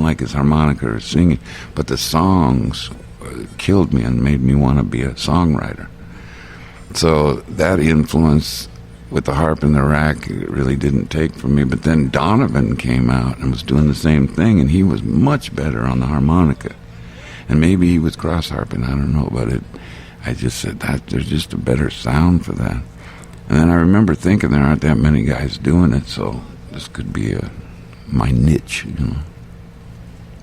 didn't like his harmonica or singing, but the songs killed me and made me want to be a songwriter. So that influence with the harp and the rack, it really didn't take from me. But then Donovan came out and was doing the same thing, and he was much better on the harmonica. And maybe he was cross-harping, I don't know, but I just said, there's just a better sound for that. And then I remember thinking there aren't that many guys doing it, so this could be my niche, you know.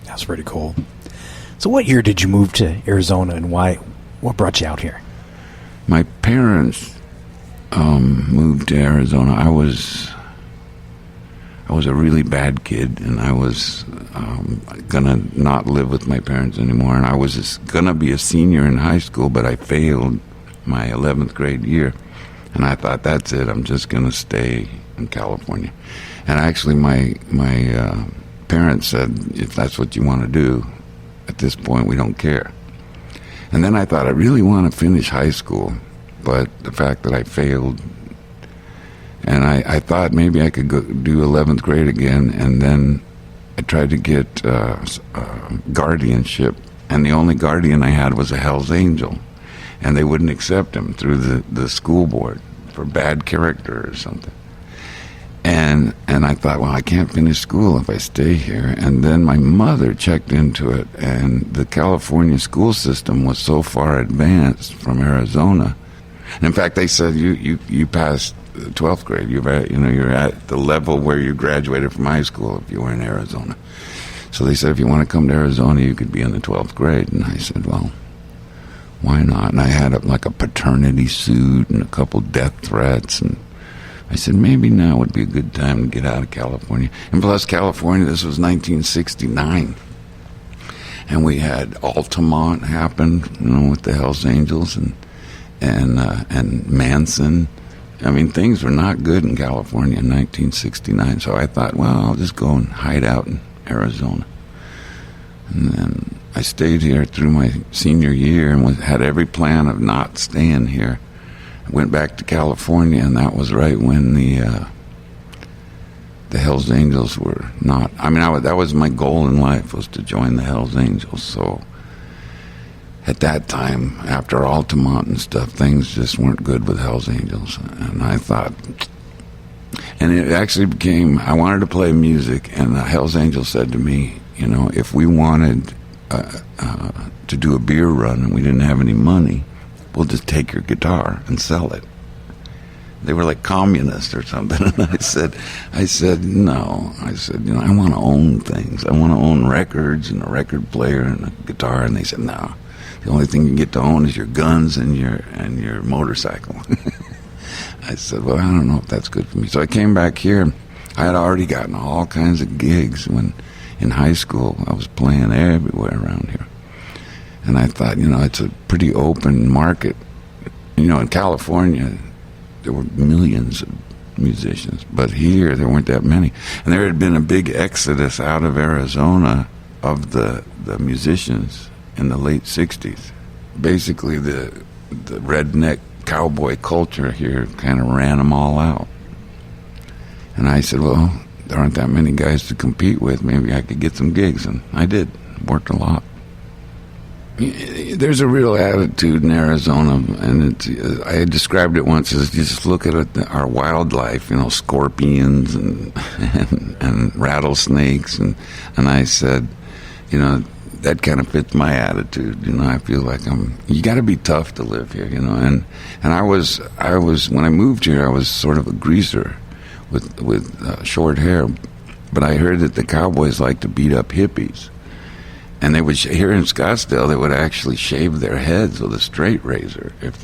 That's pretty cool. So what year did you move to Arizona, and why? What brought you out here? My parents moved to Arizona. I was a really bad kid, and I was gonna not live with my parents anymore, and I was gonna be a senior in high school, but I failed my 11th grade year, and I thought, that's it, I'm just gonna stay in California. And actually my parents said, if that's what you want to do, at this point we don't care. And then I thought, I really want to finish high school, but the fact that I failed, and I thought maybe I could go do 11th grade again, and then I tried to get guardianship, and the only guardian I had was a Hell's Angel, and they wouldn't accept him through the school board for bad character or something. And I thought, well, I can't finish school if I stay here. And then my mother checked into it, and the California school system was so far advanced from Arizona. And in fact, they said, you passed 12th grade. You're at the level where you graduated from high school if you were in Arizona. So they said, if you want to come to Arizona, you could be in the 12th grade. And I said, well, why not? And I had a paternity suit and a couple death threats, and I said, maybe now would be a good time to get out of California. And plus, California, this was 1969. And we had Altamont happen, with the Hells Angels and Manson. I mean, things were not good in California in 1969. So I thought, well, I'll just go and hide out in Arizona. And then I stayed here through my senior year and had every plan of not staying here. Went back to California, and that was right when the Hells Angels were not. I mean, that was my goal in life, was to join the Hells Angels. So at that time, after Altamont and stuff, things just weren't good with Hells Angels, and I thought, and it actually became, I wanted to play music, and the Hells Angels said to me, if we wanted to do a beer run and we didn't have any money, we'll just take your guitar and sell it. They were like communists or something. And I said, no. I said, I want to own things. I want to own records and a record player and a guitar. And they said, no. The only thing you get to own is your guns and your motorcycle. I said, well, I don't know if that's good for me. So I came back here. I had already gotten all kinds of gigs when in high school. I was playing everywhere around here. And I thought, it's a pretty open market. In California, there were millions of musicians, but here there weren't that many. And there had been a big exodus out of Arizona of the musicians in the late 60s. Basically, the redneck cowboy culture here kind of ran them all out. And I said, well, there aren't that many guys to compete with. Maybe I could get some gigs. And I did. Worked a lot. There's a real attitude in Arizona, and I described it once as, just look at our wildlife, scorpions and rattlesnakes, and I said, that kind of fits my attitude. I feel like you got to be tough to live here, and I was when I moved here, I was sort of a greaser with short hair, but I heard that the cowboys like to beat up hippies. And they would, here in Scottsdale, they would actually shave their heads with a straight razor. If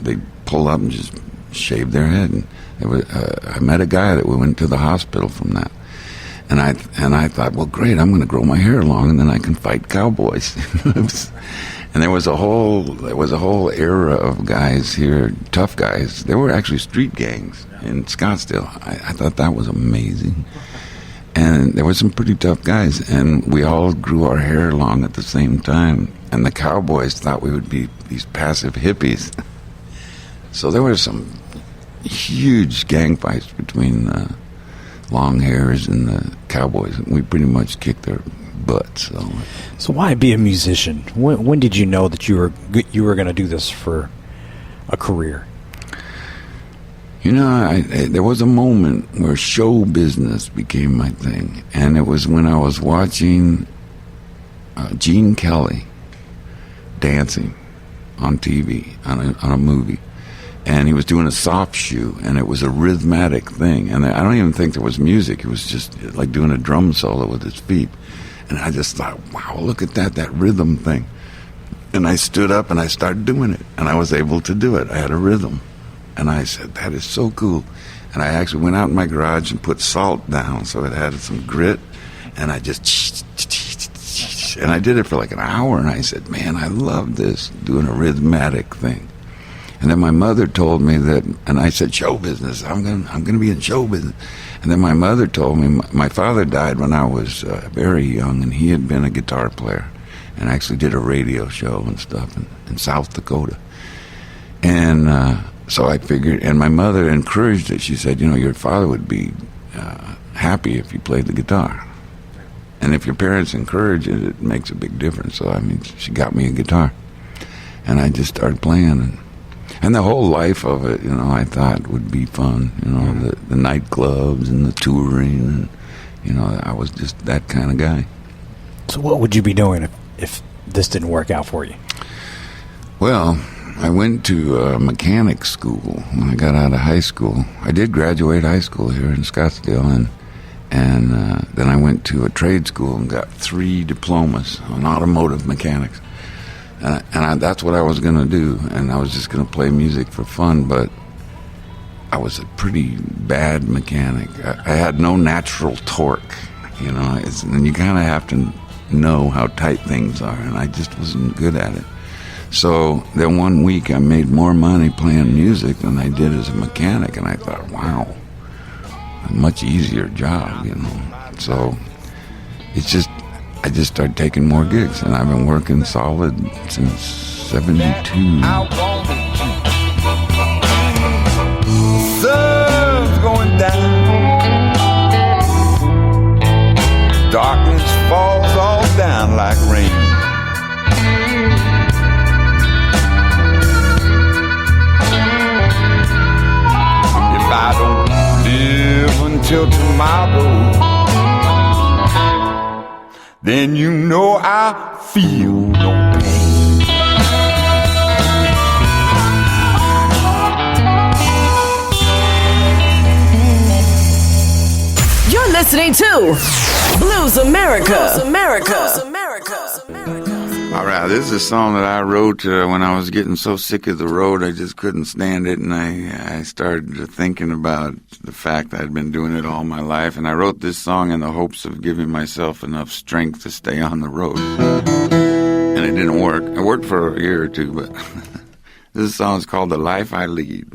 they'd pull up and just shave their head. And I met a guy that went to the hospital from that. And I thought, well, great, I'm going to grow my hair long, and then I can fight cowboys. And there was a whole era of guys here, tough guys. There were actually street gangs in Scottsdale. I thought that was amazing. And there were some pretty tough guys, and we all grew our hair long at the same time. And the cowboys thought we would be these passive hippies. So there were some huge gang fights between the long hairs and the cowboys. We pretty much kicked their butt. So why be a musician? When did you know that you were going to do this for a career? There was a moment where show business became my thing, and it was when I was watching Gene Kelly dancing on TV on a movie, and he was doing a soft shoe, and it was a rhythmic thing, and I don't even think there was music. It was just like doing a drum solo with his feet, and I just thought, wow, look at that rhythm thing. And I stood up and I started doing it, and I was able to do it. I had a rhythm. And I said, that is so cool. And I actually went out in my garage and put salt down so it had some grit. And I just, and I did it for like an hour. And I said, man, I love this, doing a rhythmic thing. And then my mother told me that, and I said, show business, I'm gonna be in show business. And then my mother told me, my father died when I was very young, and he had been a guitar player and actually did a radio show and stuff in South Dakota. And so I figured, and my mother encouraged it. She said, your father would be happy if you played the guitar. And if your parents encourage it, it makes a big difference. So, she got me a guitar. And I just started playing. And the whole life of it, I thought would be fun. The nightclubs and the touring. And, I was just that kind of guy. So what would you be doing if this didn't work out for you? Well, I went to mechanic school when I got out of high school. I did graduate high school here in Scottsdale, and then I went to a trade school and got 3 diplomas on automotive mechanics. And that's what I was going to do, and I was just going to play music for fun, but I was a pretty bad mechanic. I had no natural torque, and you kind of have to know how tight things are, and I just wasn't good at it. So then one week I made more money playing music than I did as a mechanic, and I thought, wow, a much easier job, So I just started taking more gigs, and I've been working solid since 72. Sun's going down, darkness falls all down like rain. I don't live until tomorrow, then I feel no pain. You're listening to Blues America. Blues America. Blues America. All right, this is a song that I wrote when I was getting so sick of the road, I just couldn't stand it, and I started thinking about the fact that I'd been doing it all my life, and I wrote this song in the hopes of giving myself enough strength to stay on the road. And it didn't work. It worked for a year or two, but this song is called The Life I Lead.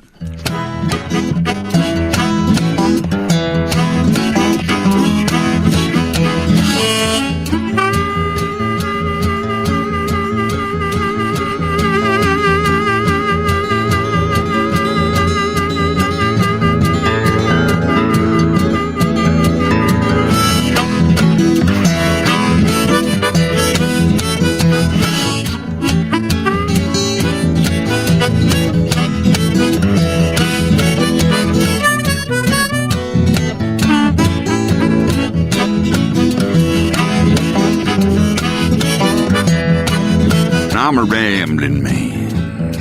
I'm a rambling man.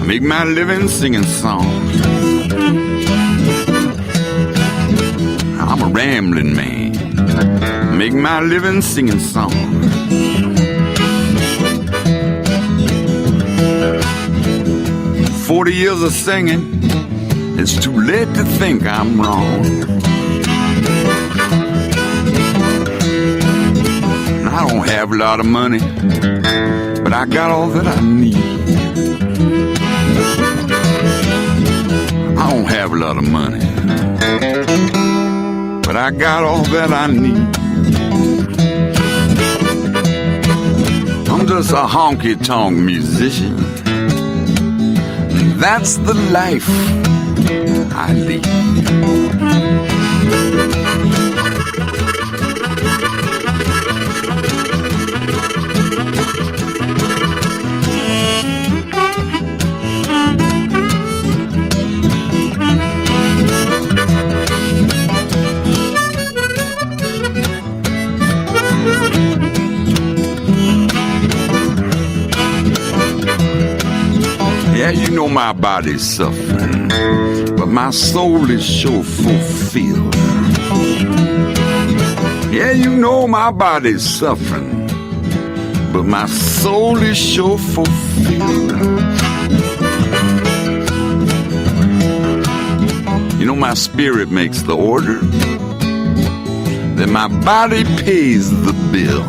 I make my living singing songs. I'm a rambling man. I make my living singing songs. 40 years of singing, it's too late to think I'm wrong. I don't have a lot of money, but I got all that I need. I don't have a lot of money, but I got all that I need. I'm just a honky-tonk musician. That's the life I lead. Yeah, you know my body's suffering, but my soul is sure fulfilled. Yeah, you know my body's suffering, but my soul is sure fulfilled. You know my spirit makes the order, then my body pays the bill.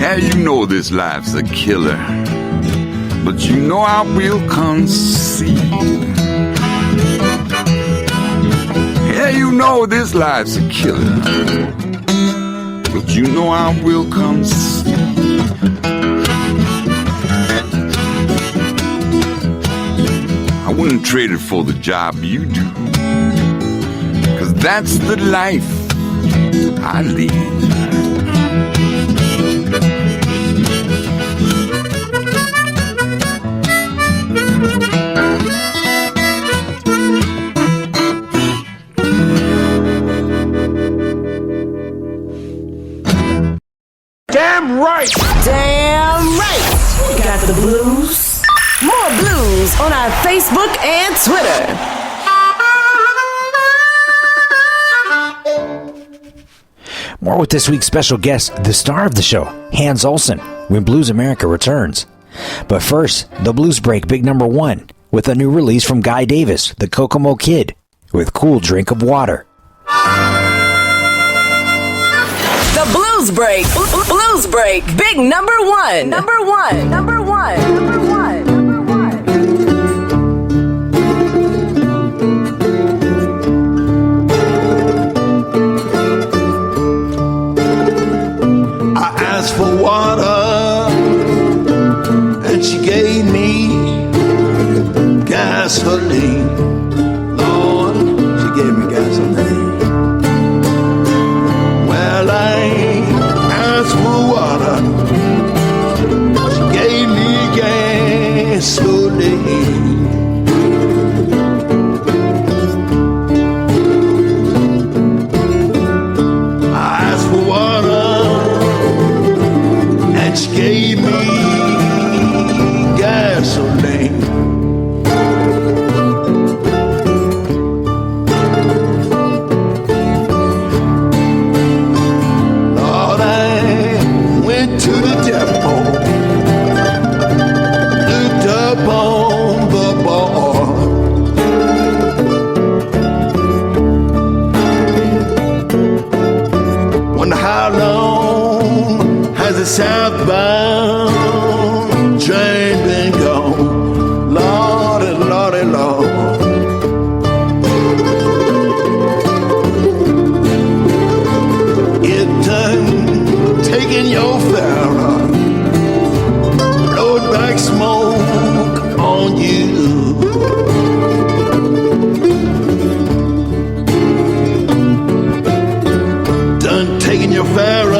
Yeah, you know this life's a killer, but you know I will concede. Yeah, you know this life's a killer, but you know I will concede. I wouldn't trade it for the job you do, 'cause that's the life I lead. Damn right! Damn right. We got the blues. More blues on our Facebook and Twitter. More with this week's special guest, the star of the show, Hans Olson, when Blues America returns. But first, the Blues Break Big Number 1 with a new release from Guy Davis, the Kokomo Kid, with Cool Drink of Water. The Blues Break. Blues Break. Big number 1. Number 1. Number 1. Number 1. Number 1. I asked for water and she gave me gasoline. Lord, she gave me gasoline. Well, I asked for water, she gave me gasoline. I asked for water and she gave me gasoline. Lord, I went to the depot, looked up on the bar. Wonder how long has the southbound train been gone? Lordy, Lordy, Lord. It done taking your Pharaoh, blowed back smoke on you. Done taking your Pharaoh,